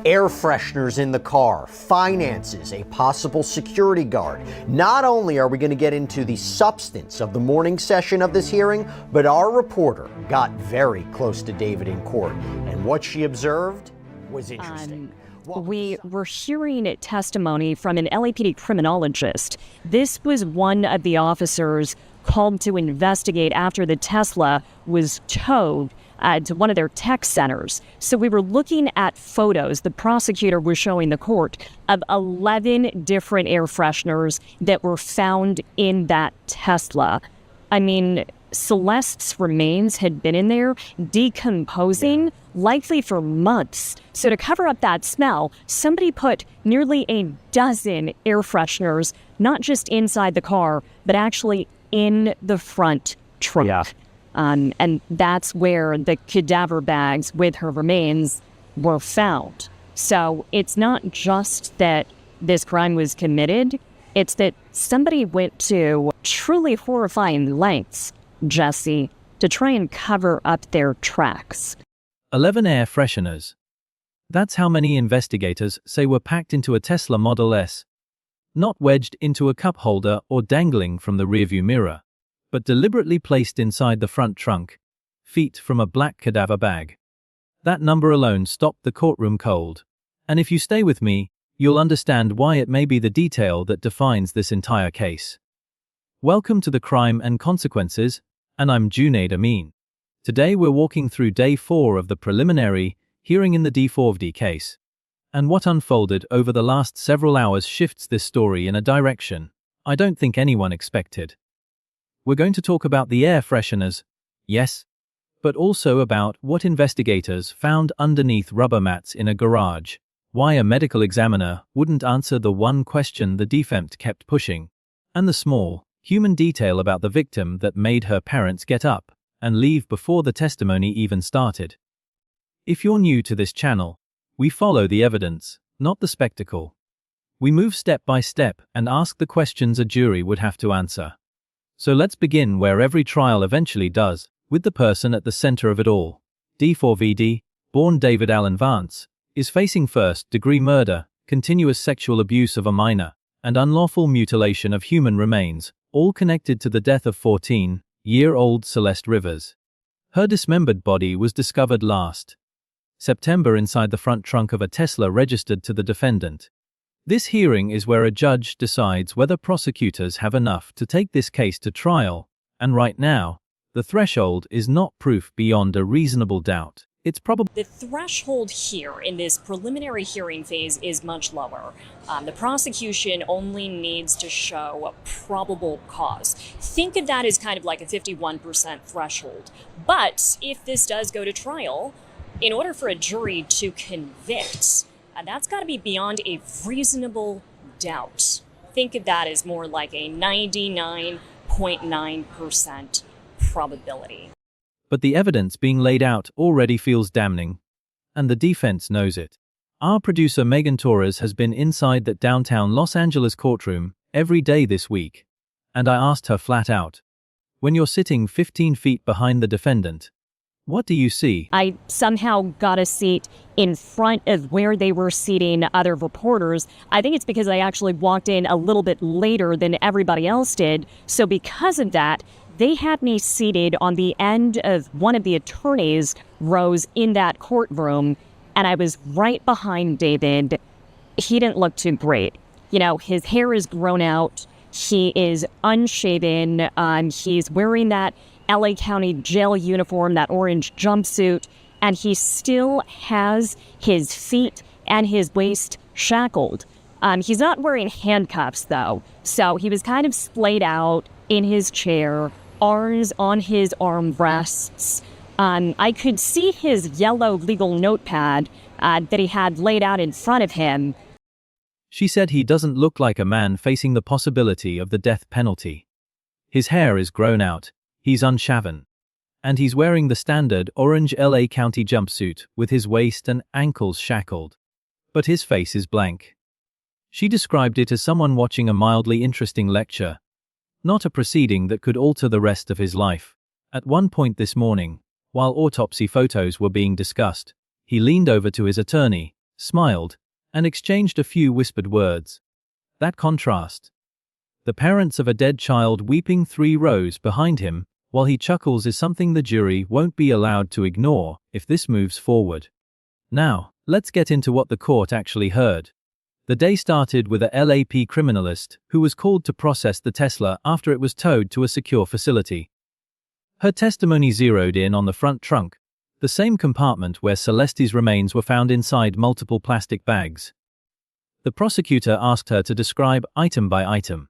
Air fresheners in the car, finances, a possible security guard. Not only are we going to get into the substance of the morning session of this hearing, but our reporter got very close to David in court, and what she observed was interesting. We were hearing testimony from an LAPD criminologist. This was one of the officers called to investigate after the Tesla was towed to one of their tech centers. So we were looking at photos the prosecutor was showing the court of 11 different air fresheners that were found in that Tesla. I mean, Celeste's remains had been in there decomposing, likely for months. So to cover up that smell, somebody put nearly a dozen air fresheners, not just inside the car, but actually in the front trunk. Yeah. And that's where the cadaver bags with her remains were found. So it's not just that this crime was committed, it's that somebody went to truly horrifying lengths, Jesse, to try and cover up their tracks. 11 air fresheners. That's how many investigators say were packed into a Tesla Model S. Not wedged into a cup holder or dangling from the rearview mirror, but deliberately placed inside the front trunk, feet from a black cadaver bag. That number alone stopped the courtroom cold. And if you stay with me, you'll understand why it may be the detail that defines this entire case. Welcome to the Crime and Consequences, and I'm Junaid Amin. Today we're walking through day 4 of the preliminary hearing in the D4vd case. And what unfolded over the last several hours shifts this story in a direction I don't think anyone expected. We're going to talk about the air fresheners, yes, but also about what investigators found underneath rubber mats in a garage, why a medical examiner wouldn't answer the one question the defendant kept pushing, and the small, human detail about the victim that made her parents get up and leave before the testimony even started. If you're new to this channel, we follow the evidence, not the spectacle. We move step by step and ask the questions a jury would have to answer. So let's begin where every trial eventually does, with the person at the center of it all. D4vd, born David Allen Vance, is facing first-degree murder, continuous sexual abuse of a minor, and unlawful mutilation of human remains, all connected to the death of 14-year-old Celeste Rivas. Her dismembered body was discovered last September inside the front trunk of a Tesla registered to the defendant. This hearing is where a judge decides whether prosecutors have enough to take this case to trial, and right now, the threshold is not proof beyond a reasonable doubt. It's probably the threshold here in this preliminary hearing phase is much lower. The prosecution only needs to show probable cause. Think of that as kind of like a 51% threshold. But if this does go to trial, in order for a jury to convict, that's got to be beyond a reasonable doubt. Think of that as more like a 99.9% probability. But the evidence being laid out already feels damning, and the defense knows it. Our producer Megan Torres has been inside that downtown Los Angeles courtroom every day this week, and I asked her flat out, when you're sitting 15 feet behind the defendant, what do you see? I somehow got a seat in front of where they were seating other reporters. I think it's because I actually walked in a little bit later than everybody else did. So because of that, they had me seated on the end of one of the attorneys' rows in that courtroom, and I was right behind David. He didn't look too great. You know, his hair is grown out. He is unshaven. He's wearing that LA County jail uniform, that orange jumpsuit, and he still has his feet and his waist shackled. He's not wearing handcuffs, though, so he was kind of splayed out in his chair, arms on his arm rests. I could see his yellow legal notepad that he had laid out in front of him. She said he doesn't look like a man facing the possibility of the death penalty. His hair is grown out. He's unshaven, and he's wearing the standard orange LA County jumpsuit with his waist and ankles shackled. But his face is blank. She described it as someone watching a mildly interesting lecture, not a proceeding that could alter the rest of his life. At one point this morning, while autopsy photos were being discussed, he leaned over to his attorney, smiled, and exchanged a few whispered words. That contrast. The parents of a dead child weeping 3 rows behind him, while he chuckles, is something the jury won't be allowed to ignore if this moves forward. Now, let's get into what the court actually heard. The day started with a LAP criminalist who was called to process the Tesla after it was towed to a secure facility. Her testimony zeroed in on the front trunk, the same compartment where Celeste's remains were found inside multiple plastic bags. The prosecutor asked her to describe item by item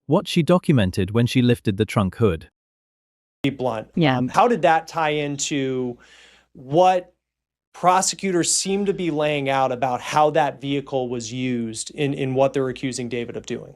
what she documented when she lifted the trunk hood. Blunt. Yeah. How did that tie into what prosecutors seem to be laying out about how that vehicle was used in what they're accusing David of doing?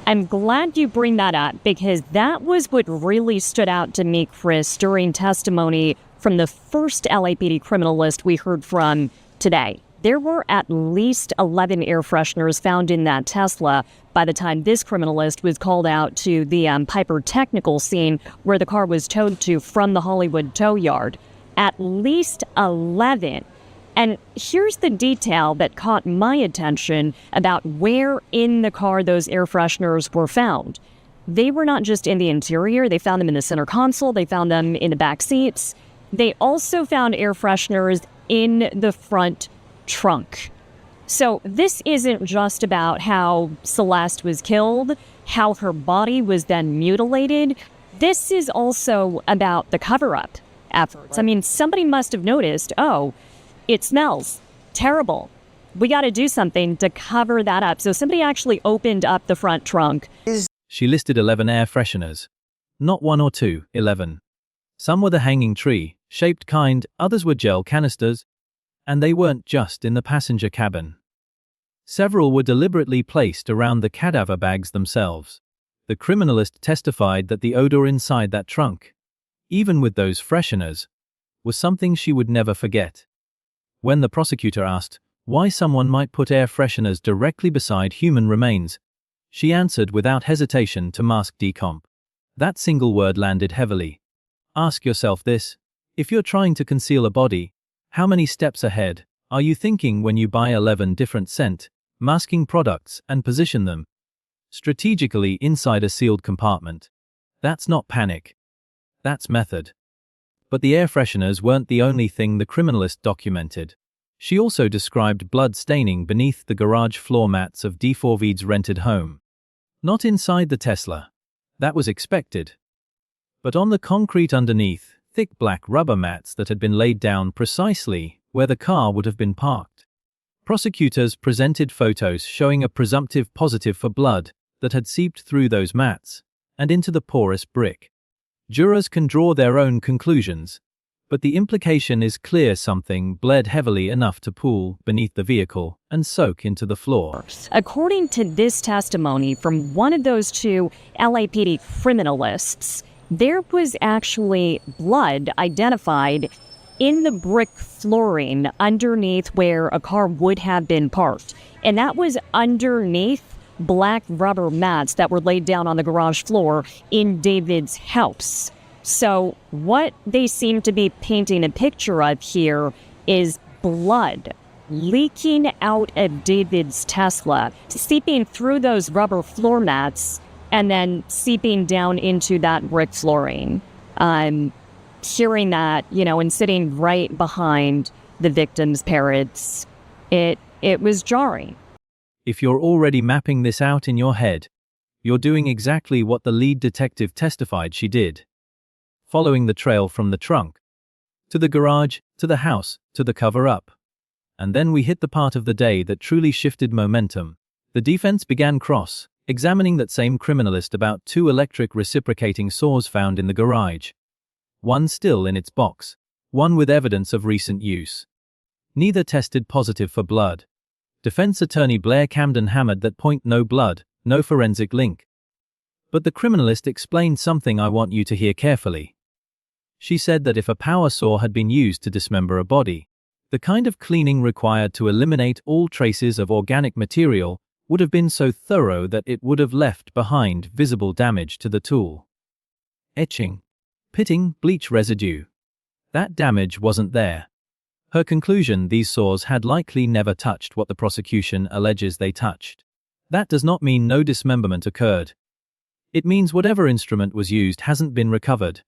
I'm glad you bring that up because that was what really stood out to me, Chris, during testimony from the first LAPD criminalist we heard from today. There were at least 11 air fresheners found in that Tesla by the time this criminalist was called out to the Piper technical scene where the car was towed to from the Hollywood tow yard. At least 11. And here's the detail that caught my attention about where in the car those air fresheners were found. They were not just in the interior, they found them in the center console, they found them in the back seats. They also found air fresheners in the front trunk. So this isn't just about how Celeste was killed, how her body was then mutilated. This is also about the cover-up efforts. I mean, somebody must have noticed, oh, it smells terrible. We got to do something to cover that up. So somebody actually opened up the front trunk. She listed 11 air fresheners. Not 1 or 2, 11. Some were the hanging tree-shaped kind, others were gel canisters, and they weren't just in the passenger cabin. Several were deliberately placed around the cadaver bags themselves. The criminalist testified that the odor inside that trunk, even with those fresheners, was something she would never forget. When the prosecutor asked why someone might put air fresheners directly beside human remains, she answered without hesitation to mask decomp. That single word landed heavily. Ask yourself this: if you're trying to conceal a body, how many steps ahead are you thinking when you buy 11 different scent masking products and position them strategically inside a sealed compartment? That's not panic. That's method. But the air fresheners weren't the only thing the criminalist documented. She also described blood staining beneath the garage floor mats of D4vd's rented home. Not inside the Tesla. That was expected. But on the concrete underneath, thick black rubber mats that had been laid down precisely where the car would have been parked. Prosecutors presented photos showing a presumptive positive for blood that had seeped through those mats and into the porous brick. Jurors can draw their own conclusions, but the implication is clear: something bled heavily enough to pool beneath the vehicle and soak into the floor. According to this testimony from one of those 2 LAPD criminalists, there was actually blood identified in the brick flooring underneath where a car would have been parked. And that was underneath black rubber mats that were laid down on the garage floor in David's house. So what they seem to be painting a picture of here is blood leaking out of David's Tesla, seeping through those rubber floor mats and then seeping down into that brick flooring. Hearing that, and sitting right behind the victim's parents, it was jarring. If you're already mapping this out in your head, you're doing exactly what the lead detective testified she did. Following the trail from the trunk, to the garage, to the house, to the cover-up. And then we hit the part of the day that truly shifted momentum. The defense began examining that same criminalist about 2 electric reciprocating saws found in the garage. One still in its box, one with evidence of recent use. Neither tested positive for blood. Defense attorney Blair Camden hammered that point: no blood, no forensic link. But the criminalist explained something I want you to hear carefully. She said that if a power saw had been used to dismember a body, the kind of cleaning required to eliminate all traces of organic material would have been so thorough that it would have left behind visible damage to the tool. Etching, pitting, bleach residue. That damage wasn't there. Her conclusion, these saws had likely never touched what the prosecution alleges they touched. That does not mean no dismemberment occurred. It means whatever instrument was used hasn't been recovered.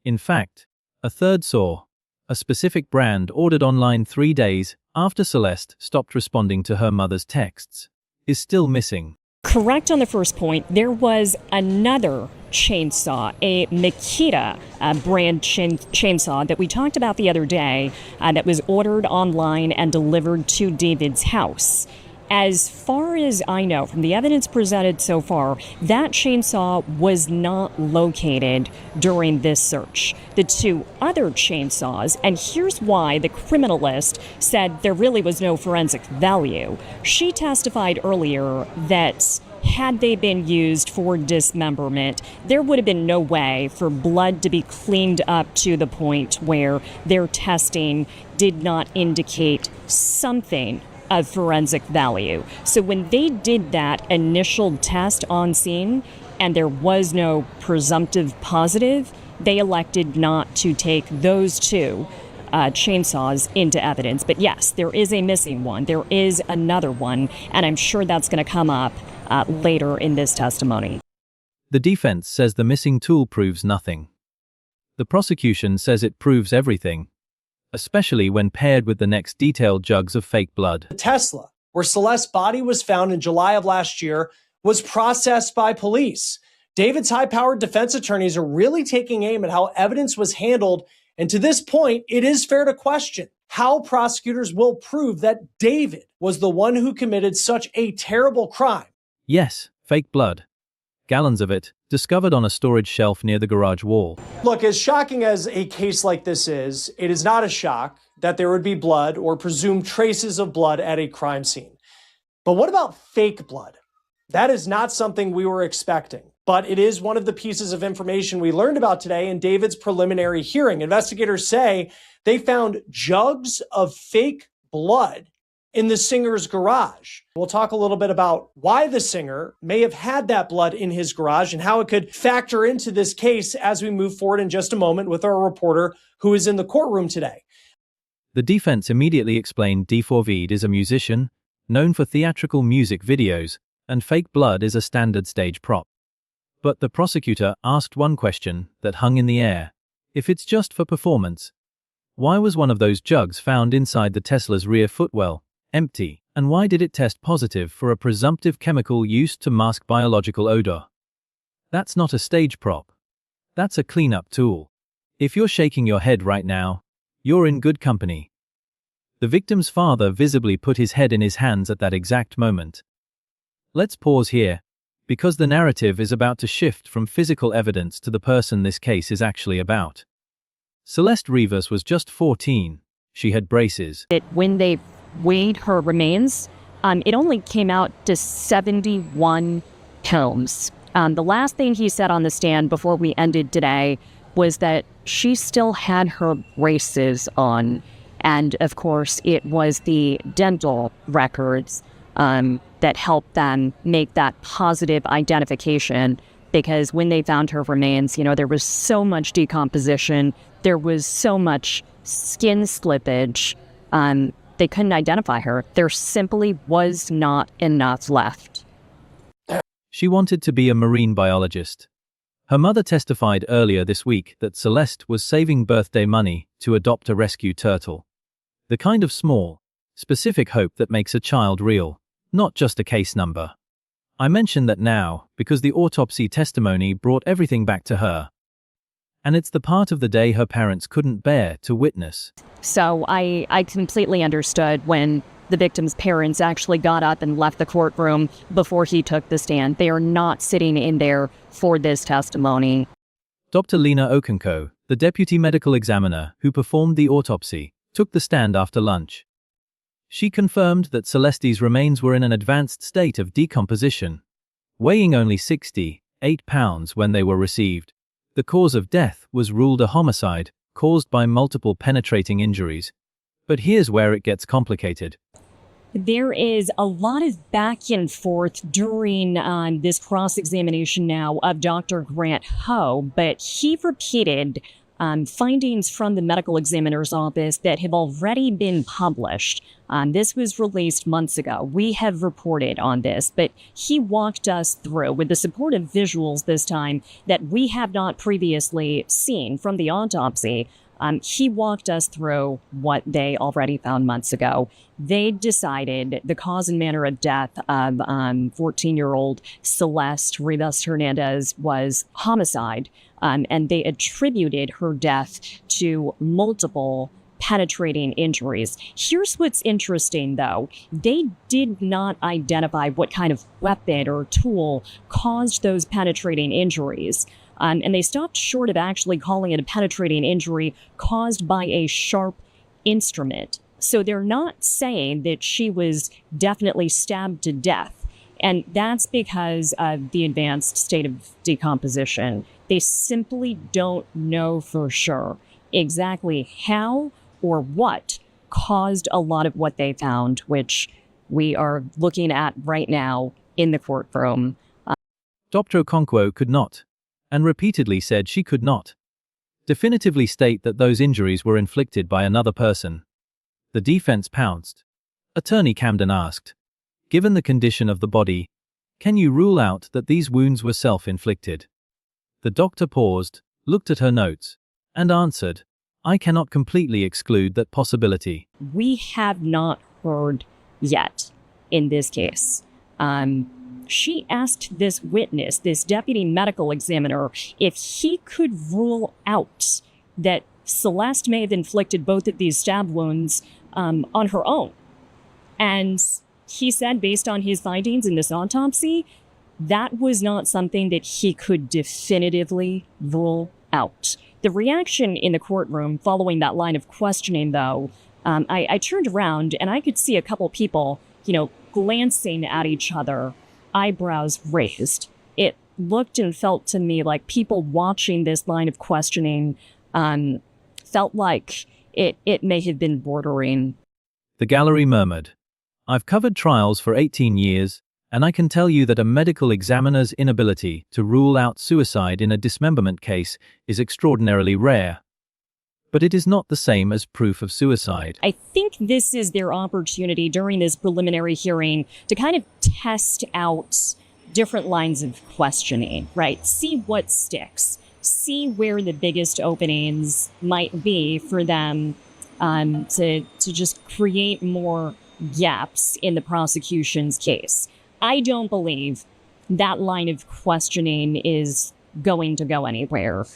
In fact, a third saw, a specific brand ordered online 3 days after Celeste stopped responding to her mother's texts, is still missing. Correct on the first point, there was another chainsaw, a Makita brand chainsaw that we talked about the other day that was ordered online and delivered to David's house. As far as I know, from the evidence presented so far, that chainsaw was not located during this search. The two other chainsaws, and here's why the criminalist said there really was no forensic value. She testified earlier that had they been used for dismemberment, there would have been no way for blood to be cleaned up to the point where their testing did not indicate something of forensic value. So when they did that initial test on scene and there was no presumptive positive, they elected not to take those two chainsaws into evidence. But yes, there is a missing one. There is another one, and I'm sure that's going to come up later in this testimony. The defense says the missing tool proves nothing. The prosecution says it proves everything, especially when paired with the next detailed jugs of fake blood. The Tesla, where Celeste's body was found in July of last year, was processed by police. David's high-powered defense attorneys are really taking aim at how evidence was handled, and to this point, it is fair to question how prosecutors will prove that David was the one who committed such a terrible crime. Yes, fake blood. Gallons of it, discovered on a storage shelf near the garage wall. Look, as shocking as a case like this is, it is not a shock that there would be blood or presumed traces of blood at a crime scene. But what about fake blood? That is not something we were expecting, but it is one of the pieces of information we learned about today in David's preliminary hearing. Investigators say they found jugs of fake blood in the singer's garage. We'll talk a little bit about why the singer may have had that blood in his garage and how it could factor into this case as we move forward in just a moment with our reporter who is in the courtroom today. The defense immediately explained D4vd is a musician, known for theatrical music videos, and fake blood is a standard stage prop. But the prosecutor asked one question that hung in the air. If it's just for performance, why was one of those jugs found inside the Tesla's rear footwell empty, and why did it test positive for a presumptive chemical used to mask biological odor? That's not a stage prop. That's a cleanup tool. If you're shaking your head right now, you're in good company. The victim's father visibly put his head in his hands at that exact moment. Let's pause here, because the narrative is about to shift from physical evidence to the person this case is actually about. Celeste Rivas was just 14. She had braces. When they weighed her remains, it only came out to 71 pounds. The last thing he said on the stand before we ended today was that she still had her braces on. And of course, it was the dental records that helped them make that positive identification, because when they found her remains, there was so much decomposition, there was so much skin slippage, they couldn't identify her. There simply was not enough left. She wanted to be a marine biologist. Her mother testified earlier this week that Celeste was saving birthday money to adopt a rescue turtle. The kind of small, specific hope that makes a child real, not just a case number. I mention that now because the autopsy testimony brought everything back to her. And it's the part of the day her parents couldn't bear to witness. So I completely understood when the victim's parents actually got up and left the courtroom before he took the stand. They are not sitting in there for this testimony. Dr. Lena Okonkwo, the deputy medical examiner who performed the autopsy, took the stand after lunch. She confirmed that Celeste's remains were in an advanced state of decomposition, weighing only 68 pounds when they were received. The cause of death was ruled a homicide, caused by multiple penetrating injuries. But here's where it gets complicated. There is a lot of back and forth during this cross-examination now of Dr. Grant Ho, but he repeated findings from the medical examiner's office that have already been published. This was released months ago. We have reported on this, but he walked us through, with the support of visuals this time that we have not previously seen from the autopsy. He walked us through what they already found months ago. They decided the cause and manner of death of 14-year-old Celeste Rivas Hernandez was homicide, and they attributed her death to multiple penetrating injuries. Here's what's interesting, though. They did not identify what kind of weapon or tool caused those penetrating injuries. And they stopped short of actually calling it a penetrating injury caused by a sharp instrument. So they're not saying that she was definitely stabbed to death. And that's because of the advanced state of decomposition. They simply don't know for sure exactly how or what caused a lot of what they found, which we are looking at right now in the courtroom. Dr. Okonkwo could not, and repeatedly said she could not, definitively state that those injuries were inflicted by another person. The defense pounced. Attorney Camden asked, "Given the condition of the body, can you rule out that these wounds were self-inflicted?" The doctor paused, looked at her notes, and answered, "I cannot completely exclude that possibility." We have not heard yet in this case. She asked this witness, this deputy medical examiner, if he could rule out that Celeste may have inflicted both of these stab wounds on her own. And he said, based on his findings in this autopsy, that was not something that he could definitively rule out. The reaction in the courtroom following that line of questioning, though, I turned around and I could see a couple people, glancing at each other, eyebrows raised. It looked and felt to me like people watching this line of questioning felt like it may have been bordering. The gallery murmured, "I've covered trials for 18 years, and I can tell you that a medical examiner's inability to rule out suicide in a dismemberment case is extraordinarily rare. But it is not the same as proof of suicide." I think this is their opportunity during this preliminary hearing to kind of test out different lines of questioning, right? See what sticks. See where the biggest openings might be for them to just create more gaps in the prosecution's case. I don't believe that line of questioning is going to go anywhere.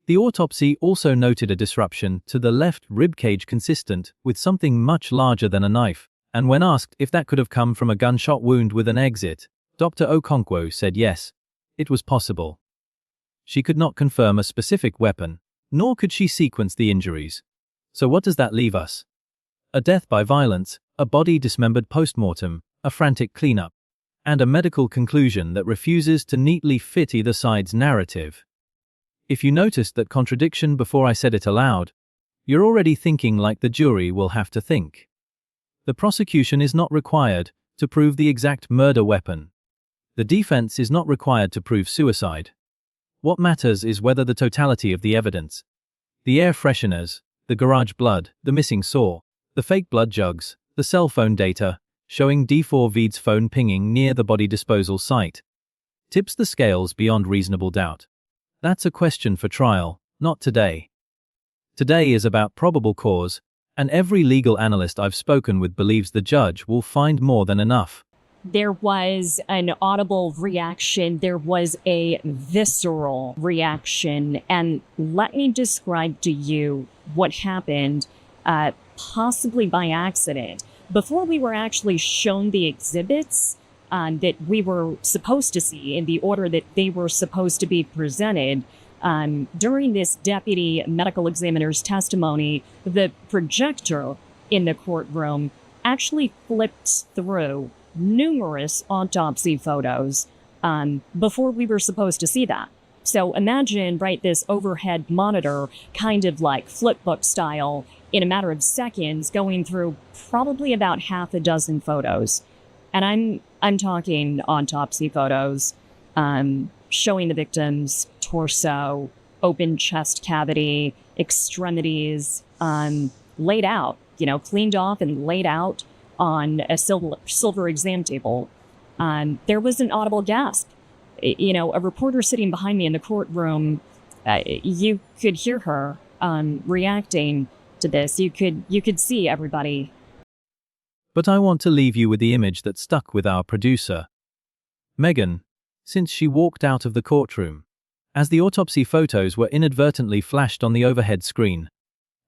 The autopsy also noted a disruption to the left rib cage consistent with something much larger than a knife, and when asked if that could have come from a gunshot wound with an exit, Dr. Okonkwo said yes, it was possible. She could not confirm a specific weapon, nor could she sequence the injuries. So what does that leave us? A death by violence, a body dismembered post-mortem, a frantic cleanup, and a medical conclusion that refuses to neatly fit either side's narrative. If you noticed that contradiction before I said it aloud, you're already thinking like the jury will have to think. The prosecution is not required to prove the exact murder weapon. The defense is not required to prove suicide. What matters is whether the totality of the evidence, the air fresheners, the garage blood, the missing saw, the fake blood jugs, the cell phone data, showing D4vd's phone pinging near the body disposal site, tips the scales beyond reasonable doubt. That's a question for trial, not today. Today is about probable cause, and every legal analyst I've spoken with believes the judge will find more than enough. There was an audible reaction. There was a visceral reaction. And let me describe to you what happened, possibly by accident. Before we were actually shown the exhibits that we were supposed to see in the order that they were supposed to be presented, during this deputy medical examiner's testimony, the projector in the courtroom actually flipped through numerous autopsy photos before we were supposed to see that. So imagine, right, this overhead monitor, kind of like flipbook style, in a matter of seconds, going through probably about half a dozen photos. And I'm talking autopsy photos, showing the victim's torso, open chest cavity, extremities, laid out, cleaned off and laid out on a silver exam table. There was an audible gasp. A reporter sitting behind me in the courtroom, you could hear her reacting to this. You could see everybody. But I want to leave you with the image that stuck with our producer, Megan, since she walked out of the courtroom. As the autopsy photos were inadvertently flashed on the overhead screen,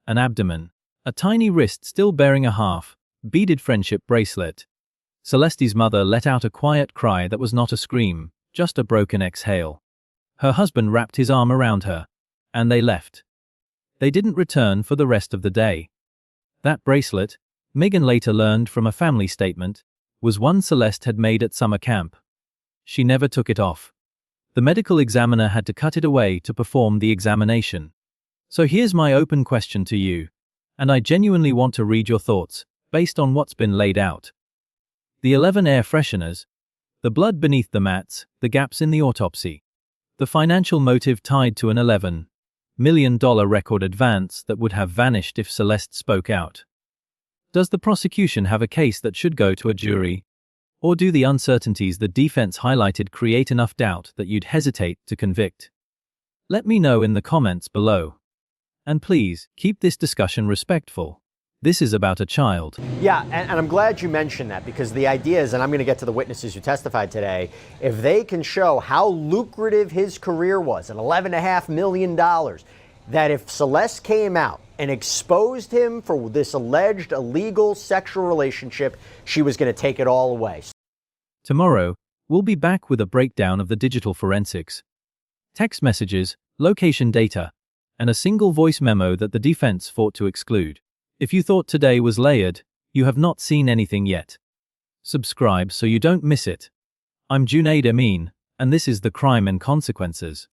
an abdomen, a tiny wrist still bearing a half-beaded friendship bracelet. Celeste's mother let out a quiet cry that was not a scream, just a broken exhale. Her husband wrapped his arm around her, and they left. They didn't return for the rest of the day. That bracelet, Megan later learned from a family statement, was one Celeste had made at summer camp. She never took it off. The medical examiner had to cut it away to perform the examination. So here's my open question to you, and I genuinely want to read your thoughts, based on what's been laid out. The 11 air fresheners, the blood beneath the mats, the gaps in the autopsy, the financial motive tied to an $11 million record advance that would have vanished if Celeste spoke out. Does the prosecution have a case that should go to a jury? Or do the uncertainties the defense highlighted create enough doubt that you'd hesitate to convict? Let me know in the comments below. And please, keep this discussion respectful. This is about a child. Yeah, and I'm glad you mentioned that, because the idea is, and I'm going to get to the witnesses who testified today, if they can show how lucrative his career was at $11.5 million, that if Celeste came out and exposed him for this alleged illegal sexual relationship, she was going to take it all away. Tomorrow, we'll be back with a breakdown of the digital forensics, text messages, location data, and a single voice memo that the defense fought to exclude. If you thought today was layered, you have not seen anything yet. Subscribe so you don't miss it. I'm Junaid Amin, and this is The Crime and Consequences.